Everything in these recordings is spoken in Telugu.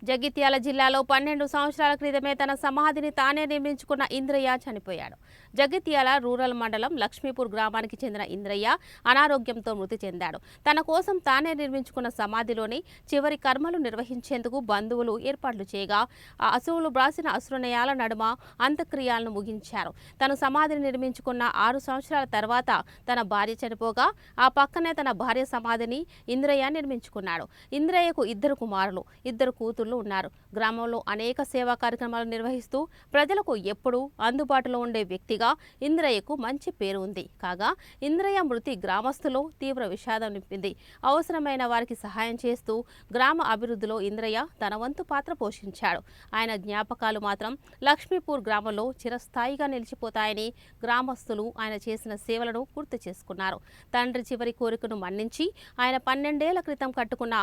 జగిత్యాల జిల్లాలో 12 సంవత్సరాల క్రితమే తన సమాధిని తానే నిర్మించుకున్న ఇంద్రయ్య చనిపోయాడు. జగిత్యాల రూరల్ మండలం లక్ష్మీపూర్ గ్రామానికి చెందిన ఇంద్రయ్య అనారోగ్యంతో మృతి చెందాడు. తన కోసం తానే నిర్మించుకున్న సమాధిలోని చివరి కర్మలు నిర్వహించేందుకు బంధువులు ఏర్పాట్లు చేయగా ఆ అసువులు బ్రాసిన అశ్రునయాల నడుమ అంత్యక్రియలను ముగించారు. తను సమాధిని నిర్మించుకున్న 6 సంవత్సరాల తర్వాత తన భార్య చనిపోగా ఆ పక్కనే తన భార్య సమాధిని ఇంద్రయ్య నిర్మించుకున్నాడు. ఇంద్రయ్యకు 2 కుమారులు, 2 కూతుళ్లు ఉన్నారు. గ్రామంలో అనేక సేవా కార్యక్రమాలు నిర్వహిస్తూ ప్రజలకు ఎప్పుడూ అందుబాటులో ఉండే వ్యక్తిగా ఇంద్రయ్యకు మంచి పేరు ఉంది. కాగా ఇంద్రయ్య మృతి గ్రామస్తులో తీవ్ర విషాదం నింపింది. అవసరమైన వారికి సహాయం చేస్తూ గ్రామ అభివృద్ధిలో ఇంద్రయ్య తన వంతు పాత్ర పోషించాడు. ఆయన జ్ఞాపకాలు మాత్రం లక్ష్మీపూర్ గ్రామంలో చిరస్థాయిగా నిలిచిపోతాయని గ్రామస్తులు ఆయన చేసిన సేవలను గుర్తు చేసుకున్నారు. తండ్రి చివరి కోరికను మన్నించి ఆయన 12 ఏళ్ల క్రితం కట్టుకున్న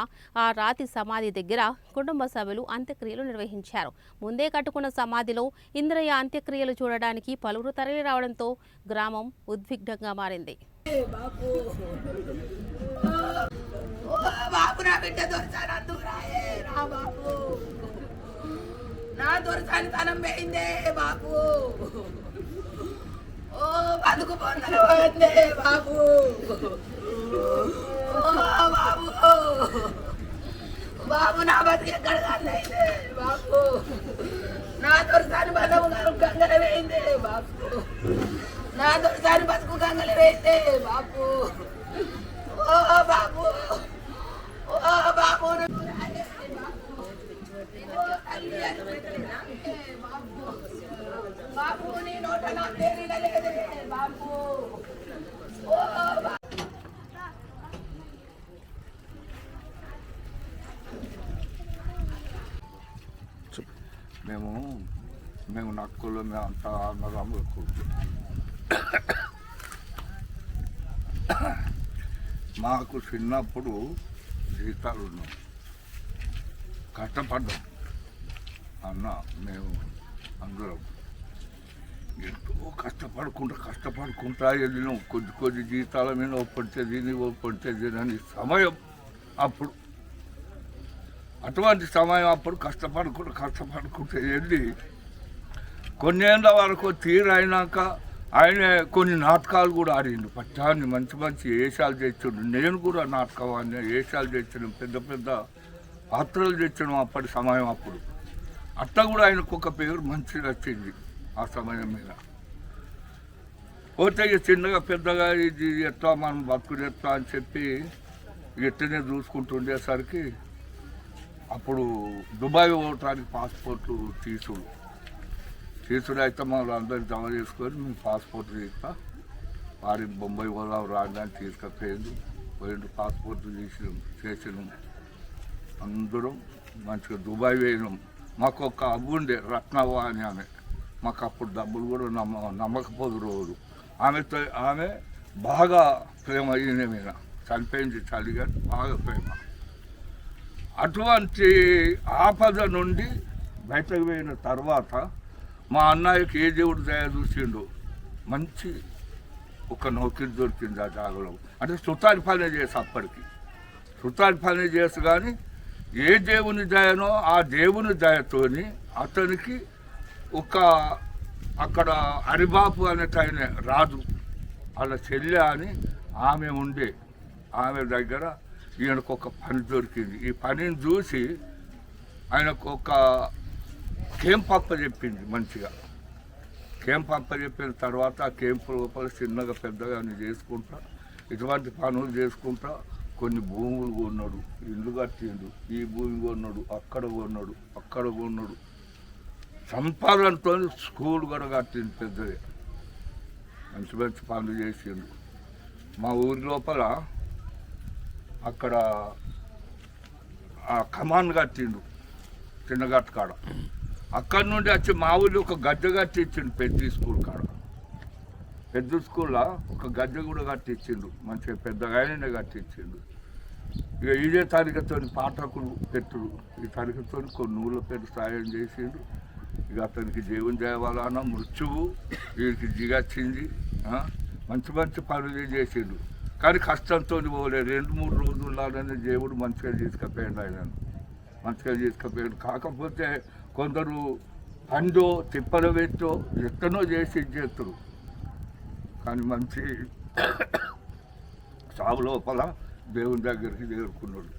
ఆ రాతి సమాధి దగ్గర కుటుంబ సభ్యులు అంత్యక్రియలు నిర్వహించారు. ముందే కట్టుకున్న సమాధిలో ఇంద్రయ్య అంత్యక్రియలు చూడడానికి పలువురు తరలి రావడంతో గ్రామం ఉద్విగ్నంగా మారింది. బాబు నా బతికి ఎక్కడ కాదైందే బాబు, నా దొరసాని బతుకు గంగలు వేయిందే బాబు, నా దొరసాని బతుకు గంగలు వేయిందే బాబు. ఓ బాబు, ఓ బాబు, బాబు నీ నోట నా పేరు లేదే బాబు. ఓ మేము నక్కులు మేము అంతా అన్నదమ్ములు మాకు చిన్నప్పుడు జీతాలు ఉన్నాం, కష్టపడ్డాం అన్న. మేము అందరం ఎంతో కష్టపడుకుంటా వెళ్ళినాం. కొద్ది జీతాల మీద ఒప్పడితే అని సమయం అప్పుడు. అటువంటి సమయం అప్పుడు కష్టపడుకుంటూ వెళ్ళి కొన్నేళ్ళ వరకు తీరైనాక ఆయన కొన్ని నాటకాలు కూడా ఆడిండు. పట్టాన్ని మంచి వేషాలు తెచ్చిండు. నేను కూడా నాటకాన్ని వేషాలు తెచ్చాను, పెద్ద పాత్రలు తెచ్చాను అప్పటి సమయం అప్పుడు. అట్లా కూడా ఆయనకు ఒక పేరు మంచిగా వచ్చింది ఆ సమయం మీద. పోతే చిన్నగా పెద్దగా ఇది ఎట్లా మనం బతుకుడు ఎట్లా అని చెప్పి ఎట్టనే చూసుకుంటుండేసరికి అప్పుడు దుబాయ్ పోవటానికి పాస్పోర్ట్లు తీసుడు అయితే మమ్మల్ని అందరికి జమ చేసుకొని మేము పాస్పోర్ట్ తీస్తా వారి బొంబాయి పోదాం రాగానే పోయిండు. పాస్పోర్ట్ చేసినాం. అందరం మంచిగా దుబాయ్ పోయినాం. మాకు ఒక అబ్బు ఉండే రత్నవ్వ అని ఆమె. మాకు అప్పుడు డబ్బులు కూడా నమ్మకపోదు రోజు. ఆమె బాగా ప్రేమ అయ్యింది మీద, చనిపోయింది చలిగా బాగా ప్రేమ. అటువంటి ఆపద నుండి బయటకు పోయిన తర్వాత మా అన్నయ్యకి ఏ దేవుడు దయ చూసిండు, మంచి ఒక నౌకరి దొరికింది ఆ జాగలో. అంటే సుతారి పని చేసి అప్పటికి సుతారి పని చేసి కానీ ఏ దేవుని దయనో ఆ దేవుని దయతోని అతనికి ఒక అక్కడ హరిబాపు అనేటైన రాజు వాళ్ళ చెల్లె అని ఆమె ఉండే. ఆమె దగ్గర ఈయనకు ఒక పని దొరికింది. ఈ పనిని చూసి ఆయనకు ఒక క్యాంప్ అప్పచెప్పింది. మంచిగా క్యాంప్ అప్పచెప్పిన తర్వాత ఆ క్యాంపు లోపల చిన్నగా పెద్దగా చేసుకుంటా ఇటువంటి పనులు చేసుకుంటా కొన్ని భూములు కొన్నాడు, ఇల్లు కట్టిండు. ఈ భూమి కొన్నాడు, అక్కడ కొన్నాడు. సంపాదనతో స్కూల్ కూడా కట్టిండు పెద్దది. మంచి పనులు చేసిండు. మా ఊరి లోపల అక్కడ కమాన్ కట్టిండు చిన్నగట్టు కాడ. అక్కడి నుండి వచ్చి మా ఊళ్ళో ఒక గద్దె కట్టి ఇచ్చిండు పెద్ద స్కూల్లో ఒక గద్దె కూడా కట్టించిండు. మంచిగా పెద్దగా ఆయననే కట్టించిండు. ఇక ఇదే తరగతితో పాఠకులు పెట్టుడు. ఈ తరగతితో కొన్ని ఊళ్ళ పేరు సాయం చేసిండు. ఇక అతనికి దేవుని దేవాలన మృత్యువు వీరికి దిగచ్చింది. మంచి పనులు చేసిండు. కానీ కష్టంతో పోలే 2-3 రోజుల్లోనే దేవుడు మంచిగా తీసుకుపోయాడు ఆయనను. మంచిగా తీసుకుపోయాడు. కాకపోతే కొందరు పండు తిప్పల పెట్టో ఎక్కడో చేసి చేస్తారు. కానీ మంచి సాగు లోపల దేవుని దగ్గరికి చేరుకున్నాడు.